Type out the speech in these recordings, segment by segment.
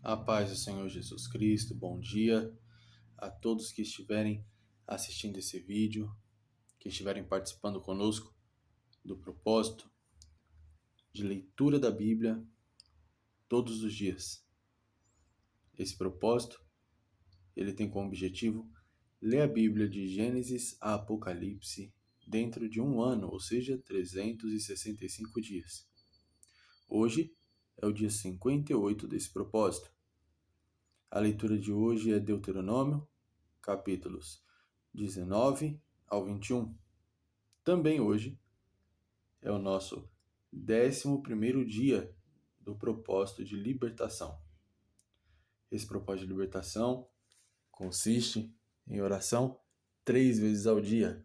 A paz do Senhor Jesus Cristo, bom dia a todos que estiverem assistindo esse vídeo, que estiverem participando conosco do propósito de leitura da Bíblia todos os dias. Esse propósito, ele tem como objetivo ler a Bíblia de Gênesis a Apocalipse dentro de um ano, ou seja, 365 dias. Hoje é o dia 58 desse propósito. A leitura de hoje é Deuteronômio, capítulos 19 ao 21. Também hoje é o nosso 11º dia do propósito de libertação. Esse propósito de libertação consiste em oração 3 vezes ao dia.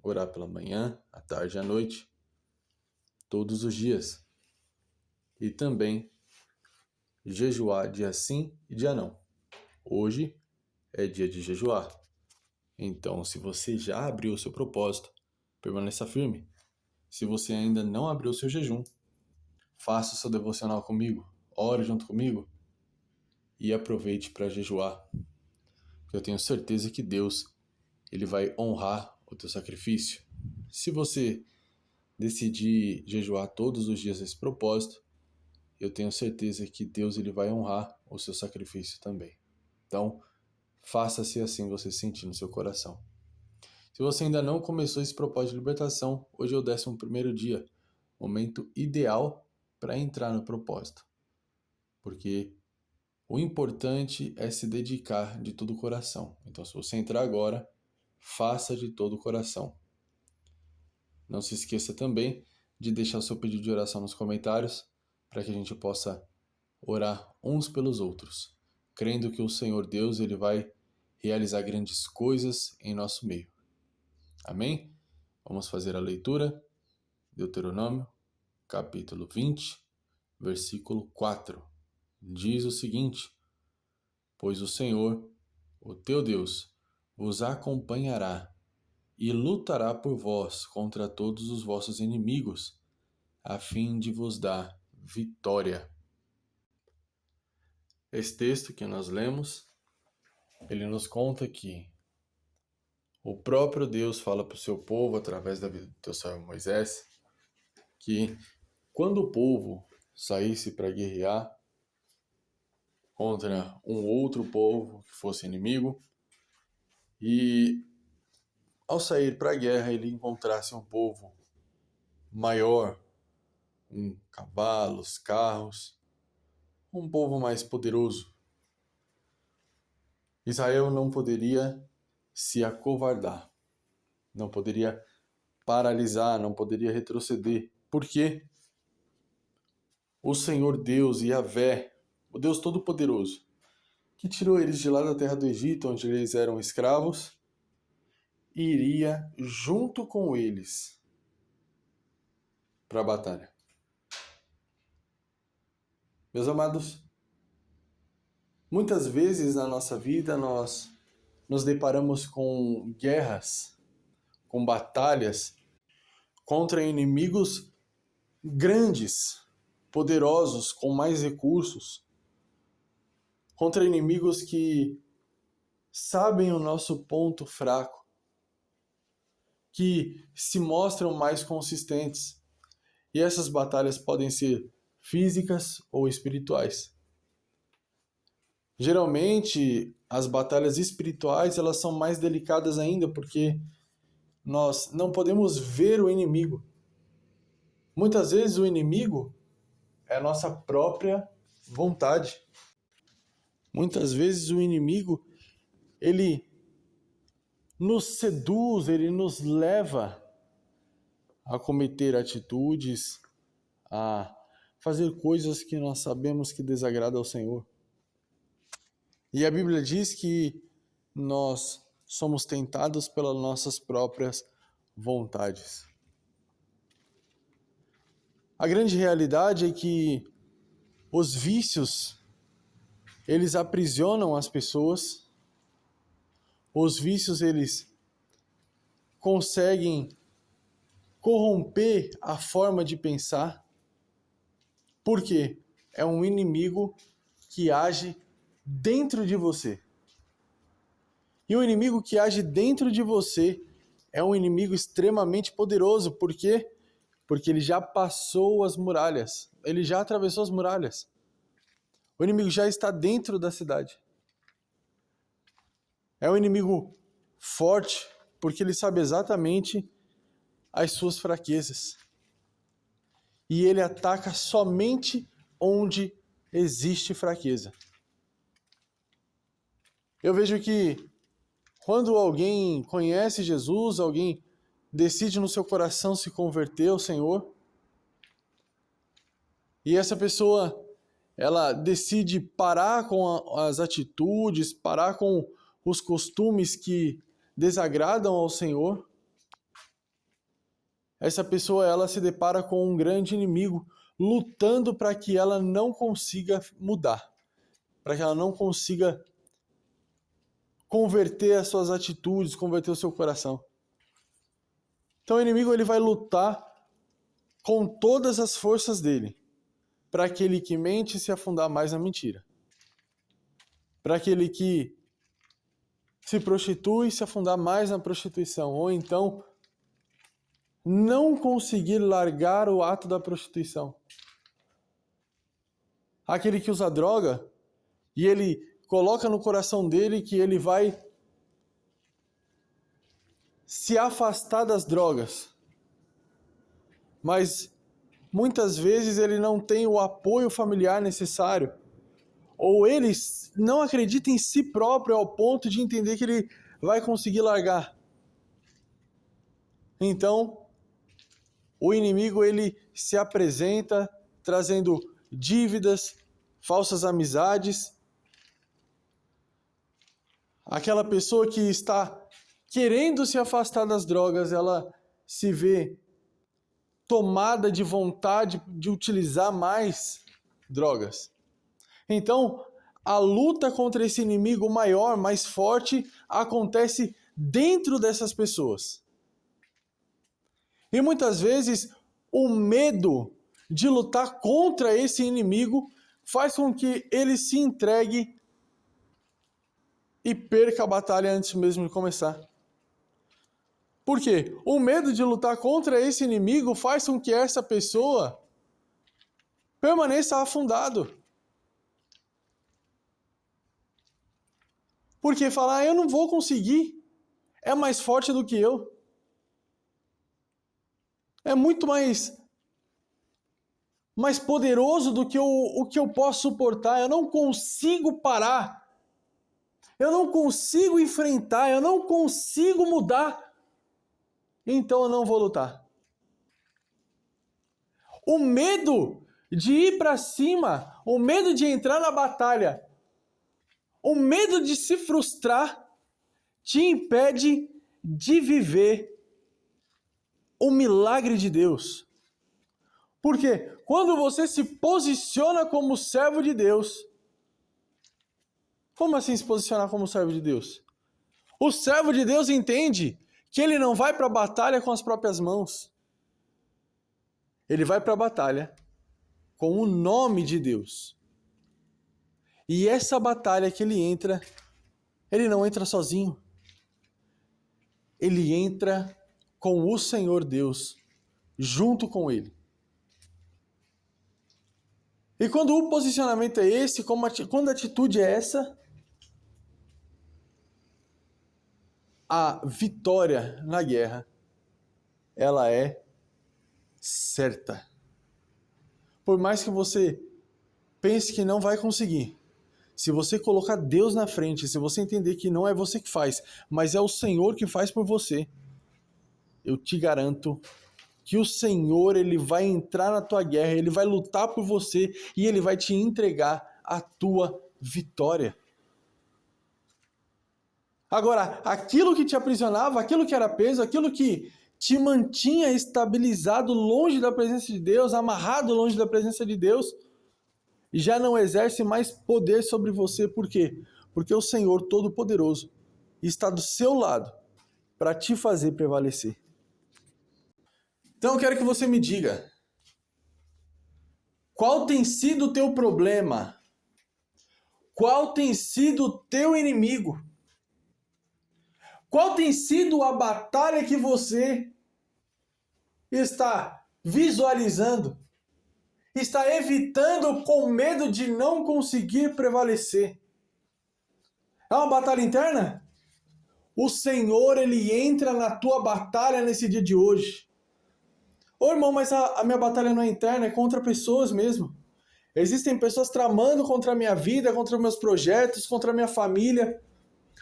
Orar pela manhã, à tarde e à noite, todos os dias. E também jejuar dia sim e dia não. Hoje é dia de jejuar. Então, se você já abriu o seu propósito, permaneça firme. Se você ainda não abriu o seu jejum, faça o seu devocional comigo, ore junto comigo e aproveite para jejuar. Porque eu tenho certeza que Deus, ele vai honrar o teu sacrifício. Se você decidir jejuar todos os dias esse propósito, eu tenho certeza que Deus, ele vai honrar o seu sacrifício também. Então, faça-se assim você sentir no seu coração. Se você ainda não começou esse propósito de libertação, hoje é o 11º dia, momento ideal para entrar no propósito. Porque o importante é se dedicar de todo o coração. Então, se você entrar agora, faça de todo o coração. Não se esqueça também de deixar o seu pedido de oração nos comentários, para que a gente possa orar uns pelos outros, crendo que o Senhor Deus, ele vai realizar grandes coisas em nosso meio. Amém? Vamos fazer a leitura. Deuteronômio, capítulo 20, versículo 4. Diz o seguinte: Pois o Senhor, o teu Deus, vos acompanhará e lutará por vós contra todos os vossos inimigos, a fim de vos dar vitória. Esse texto que nós lemos, ele nos conta que o próprio Deus fala para o seu povo, através da vida do teu servo Moisés, que quando o povo saísse para guerrear contra um outro povo que fosse inimigo, e ao sair para a guerra ele encontrasse um povo maior, com cavalos, carros, um povo mais poderoso, Israel não poderia se acovardar, não poderia paralisar, não poderia retroceder, porque o Senhor Deus, Yahvé, o Deus Todo-Poderoso, que tirou eles de lá da terra do Egito, onde eles eram escravos, iria junto com eles para a batalha. Meus amados, muitas vezes na nossa vida nós nos deparamos com guerras, com batalhas contra inimigos grandes, poderosos, com mais recursos, contra inimigos que sabem o nosso ponto fraco, que se mostram mais consistentes. E essas batalhas podem ser físicas ou espirituais. Geralmente, as batalhas espirituais elas são mais delicadas ainda, porque nós não podemos ver o inimigo. Muitas vezes o inimigo é a nossa própria vontade. Muitas vezes o inimigo, ele nos seduz, ele nos leva a cometer atitudes, a fazer coisas que nós sabemos que desagradam ao Senhor. E a Bíblia diz que nós somos tentados pelas nossas próprias vontades. A grande realidade é que os vícios, eles aprisionam as pessoas. Os vícios, eles conseguem corromper a forma de pensar. Por quê? É um inimigo que age dentro de você. E o inimigo que age dentro de você é um inimigo extremamente poderoso. Por quê? Porque ele já passou as muralhas. Ele já atravessou as muralhas. O inimigo já está dentro da cidade. É um inimigo forte, porque ele sabe exatamente as suas fraquezas. E ele ataca somente onde existe fraqueza. Eu vejo que quando alguém conhece Jesus, alguém decide no seu coração se converter ao Senhor, e essa pessoa, ela decide parar com as atitudes, parar com os costumes que desagradam ao Senhor, essa pessoa, ela se depara com um grande inimigo lutando para que ela não consiga mudar, para que ela não consiga converter as suas atitudes, converter o seu coração. Então o inimigo, ele vai lutar com todas as forças dele para aquele que mente se afundar mais na mentira, para aquele que se prostitui se afundar mais na prostituição, ou então não conseguir largar o ato da prostituição. Aquele que usa droga e ele coloca no coração dele que ele vai se afastar das drogas. Mas muitas vezes ele não tem o apoio familiar necessário. Ou ele não acredita em si próprio ao ponto de entender que ele vai conseguir largar. Então, o inimigo, ele se apresenta trazendo dívidas, falsas amizades. Aquela pessoa que está querendo se afastar das drogas, ela se vê tomada de vontade de utilizar mais drogas. Então, a luta contra esse inimigo maior, mais forte, acontece dentro dessas pessoas. E muitas vezes, o medo de lutar contra esse inimigo faz com que ele se entregue e perca a batalha antes mesmo de começar. Por quê? O medo de lutar contra esse inimigo faz com que essa pessoa permaneça afundado. Porque falar, eu não vou conseguir, é mais forte do que eu. É muito mais poderoso do que o que eu posso suportar. Eu não consigo parar. Eu não consigo enfrentar. Eu não consigo mudar. Então eu não vou lutar. O medo de ir para cima, o medo de entrar na batalha, o medo de se frustrar, te impede de viver o milagre de Deus. Porque quando você se posiciona como servo de Deus, como assim se posicionar como servo de Deus? O servo de Deus entende que ele não vai para a batalha com as próprias mãos. Ele vai para a batalha com o nome de Deus. E essa batalha que ele entra, ele não entra sozinho. Ele entra com o Senhor Deus, junto com ele. E quando o posicionamento é esse, quando a atitude é essa, a vitória na guerra, ela é certa. Por mais que você pense que não vai conseguir, se você colocar Deus na frente, se você entender que não é você que faz, mas é o Senhor que faz por você, eu te garanto que o Senhor, ele vai entrar na tua guerra, ele vai lutar por você e ele vai te entregar a tua vitória. Agora, aquilo que te aprisionava, aquilo que era peso, aquilo que te mantinha estabilizado longe da presença de Deus, amarrado longe da presença de Deus, já não exerce mais poder sobre você. Por quê? Porque o Senhor Todo-Poderoso está do seu lado para te fazer prevalecer. Então eu quero que você me diga, qual tem sido o teu problema? qual tem sido o teu inimigo? Qual tem sido a batalha que você está visualizando? Está evitando com medo de não conseguir prevalecer? É uma batalha interna? O Senhor, Ele entra na tua batalha nesse dia de hoje. Ô irmão, mas a minha batalha não é interna, é contra pessoas mesmo. Existem pessoas tramando contra a minha vida, contra meus projetos, contra a minha família,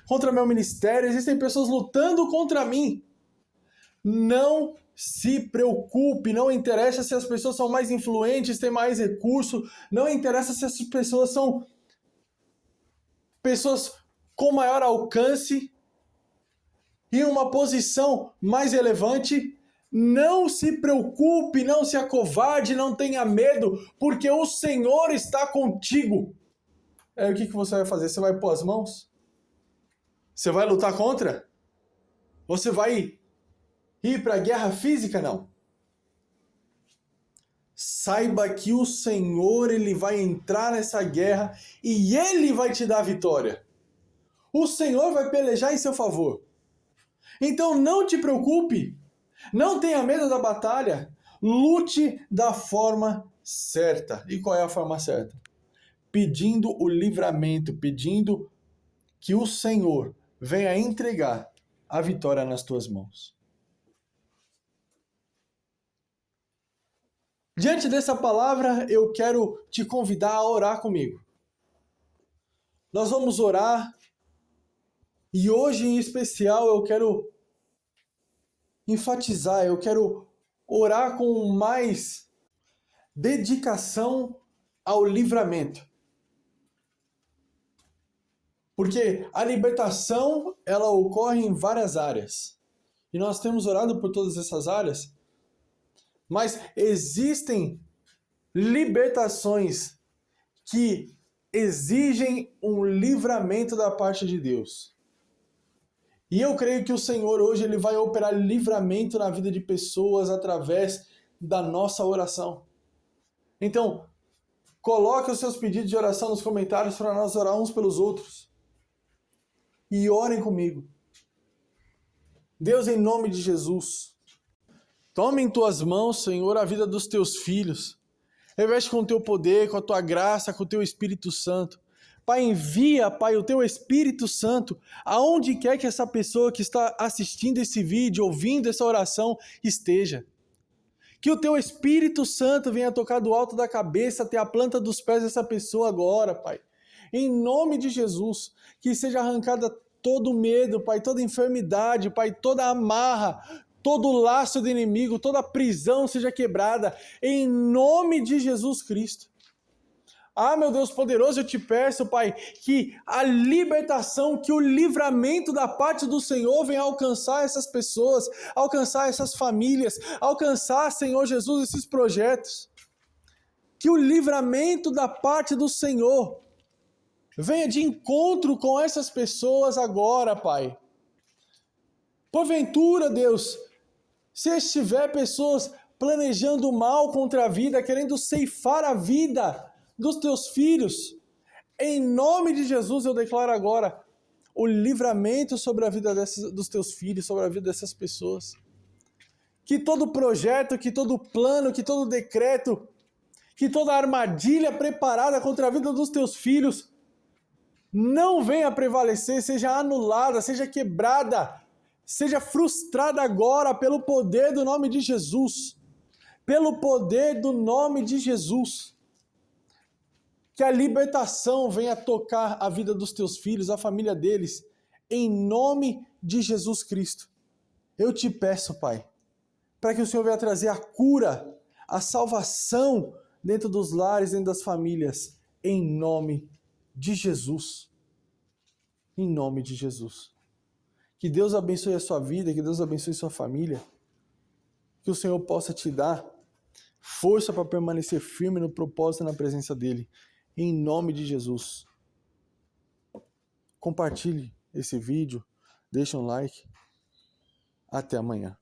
contra meu ministério. Existem pessoas lutando contra mim. Não se preocupe, não interessa se as pessoas são mais influentes, têm mais recurso, não interessa se as pessoas são pessoas com maior alcance e uma posição mais relevante. Não se preocupe, não se acovarde, não tenha medo, porque o Senhor está contigo. Aí o que você vai fazer? Você vai pôr as mãos? Você vai lutar contra? Você vai ir para a guerra física? Não. Saiba que o Senhor, Ele vai entrar nessa guerra e Ele vai te dar a vitória. O Senhor vai pelejar em seu favor. Então não te preocupe. Não tenha medo da batalha. Lute da forma certa. E qual é a forma certa? Pedindo o livramento, pedindo que o Senhor venha entregar a vitória nas tuas mãos. Diante dessa palavra, eu quero te convidar a orar comigo. Nós vamos orar e hoje em especial eu quero enfatizar, eu quero orar com mais dedicação ao livramento. Porque a libertação, ela ocorre em várias áreas. E nós temos orado por todas essas áreas. Mas existem libertações que exigem um livramento da parte de Deus. E eu creio que o Senhor hoje ele vai operar livramento na vida de pessoas através da nossa oração. Então, coloque os seus pedidos de oração nos comentários para nós orar uns pelos outros. E orem comigo. Deus, em nome de Jesus, tome em tuas mãos, Senhor, a vida dos teus filhos. Reveste com o teu poder, com a tua graça, com o teu Espírito Santo. Pai, envia, Pai, o teu Espírito Santo aonde quer que essa pessoa que está assistindo esse vídeo, ouvindo essa oração, esteja. Que o teu Espírito Santo venha tocar do alto da cabeça até a planta dos pés dessa pessoa agora, Pai. Em nome de Jesus, que seja arrancada todo medo, Pai, toda enfermidade, Pai, toda amarra, todo laço do inimigo, toda prisão seja quebrada, em nome de Jesus Cristo. Ah, meu Deus poderoso, eu te peço, Pai, que a libertação, que o livramento da parte do Senhor venha alcançar essas pessoas, alcançar essas famílias, alcançar, Senhor Jesus, esses projetos. Que o livramento da parte do Senhor venha de encontro com essas pessoas agora, Pai. Porventura, Deus, se estiver pessoas planejando mal contra a vida, querendo ceifar a vida dos teus filhos, em nome de Jesus eu declaro agora o livramento sobre a vida dos teus filhos, sobre a vida dessas pessoas. Que todo projeto, que todo plano, que todo decreto, que toda armadilha preparada contra a vida dos teus filhos não venha prevalecer, seja anulada, seja quebrada, seja frustrada agora pelo poder do nome de Jesus. Pelo poder do nome de Jesus. Que a libertação venha tocar a vida dos teus filhos, a família deles, em nome de Jesus Cristo. Eu te peço, Pai, para que o Senhor venha trazer a cura, a salvação dentro dos lares, dentro das famílias, em nome de Jesus. Em nome de Jesus. Que Deus abençoe a sua vida, que Deus abençoe a sua família, que o Senhor possa te dar força para permanecer firme no propósito e na presença dEle. Em nome de Jesus. Compartilhe esse vídeo, deixe um like. Até amanhã.